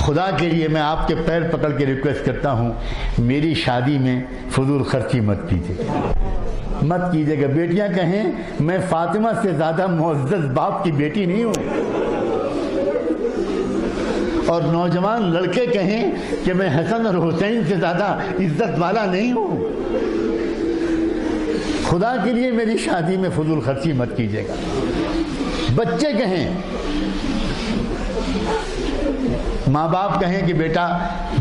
خدا کے لیے میں آپ کے پیر پکڑ کے ریکویسٹ کرتا ہوں، میری شادی میں فضول خرچی مت کیجیے گا۔ بیٹیاں کہیں میں فاطمہ سے زیادہ معزز باپ کی بیٹی نہیں ہوں، اور نوجوان لڑکے کہیں کہ میں حسن اور حسین سے زیادہ عزت والا نہیں ہوں۔ خدا کے لیے میری شادی میں فضول خرچی مت کیجیے گا۔ بچے کہیں، ماں باپ کہیں کہ بیٹا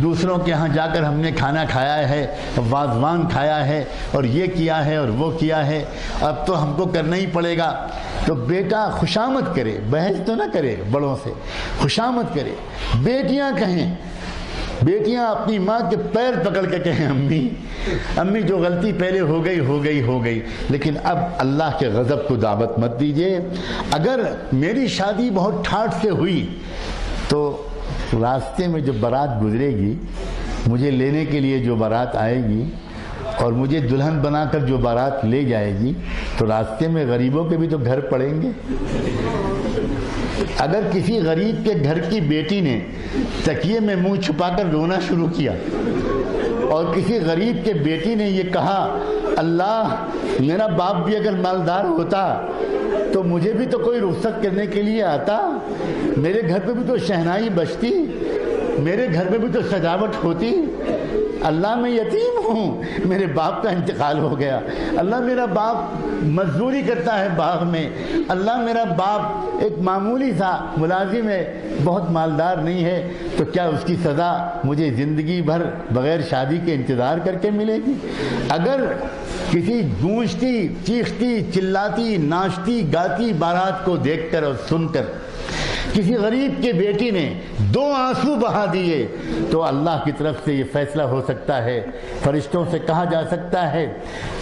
دوسروں کے ہاں جا کر ہم نے کھانا کھایا ہے، وازوان کھایا ہے، اور یہ کیا ہے اور وہ کیا ہے، اب تو ہم کو کرنا ہی پڑے گا، تو بیٹا خوشامد کرے، بحث تو نہ کرے، بڑوں سے خوشامد کرے۔ بیٹیاں کہیں، بیٹیاں اپنی ماں کے پیر پکڑ کے کہیں امی جو غلطی پہلے ہو گئی، لیکن اب اللہ کے غضب کو دعوت مت دیجیے۔ اگر میری شادی بہت ٹھاٹھ سے ہوئی تو راستے میں جو بارات گزرے گی، مجھے لینے کے لیے جو بارات آئے گی اور مجھے دلہن بنا کر جو بارات لے جائے گی، تو راستے میں غریبوں کے بھی تو گھر پڑیں گے۔ اگر کسی غریب کے گھر کی بیٹی نے تکیے میں منہ چھپا کر رونا شروع کیا اور کسی غریب کے بیٹی نے یہ کہا اللہ میرا باپ بھی اگر مالدار ہوتا تو مجھے بھی تو کوئی رخصت کرنے کے لیے آتا، میرے گھر پہ بھی تو شہنائی بجتی، میرے گھر میں بھی تو سجاوٹ ہوتی، اللہ میں یتیم ہوں، میرے باپ کا انتقال ہو گیا، اللہ میرا باپ مزدوری کرتا ہے باغ میں، اللہ میرا باپ ایک معمولی سا ملازم ہے، بہت مالدار نہیں ہے، تو کیا اس کی سزا مجھے زندگی بھر بغیر شادی کے انتظار کر کے ملے گی؟ اگر کسی گونجتی، چیختی، چلاتی، ناچتی، گاتی بارات کو دیکھ کر اور سن کر کسی غریب کے بیٹی نے 2 آنسو بہا دیے، تو اللہ کی طرف سے یہ فیصلہ ہو سکتا ہے، فرشتوں سے کہا جا سکتا ہے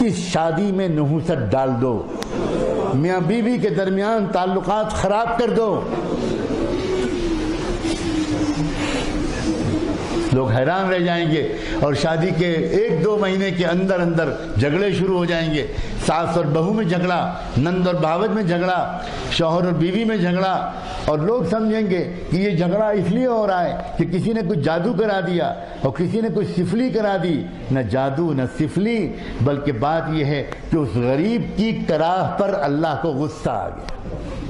اس شادی میں نحوست ڈال دو، میاں بیوی کے درمیان تعلقات خراب کر دو۔ لوگ حیران رہ جائیں گے اور شادی کے 1-2 مہینے کے اندر جھگڑے شروع ہو جائیں گے، ساس اور بہو میں جھگڑا، نند اور بھاوج میں جھگڑا، شوہر اور بیوی میں جھگڑا، اور لوگ سمجھیں گے کہ یہ جھگڑا اس لیے ہو رہا ہے کہ کسی نے کچھ جادو کرا دیا اور کسی نے کچھ سفلی کرا دی۔ نہ جادو نہ سفلی، بلکہ بات یہ ہے کہ اس غریب کی کراہ پر اللہ کو غصہ آ گیا۔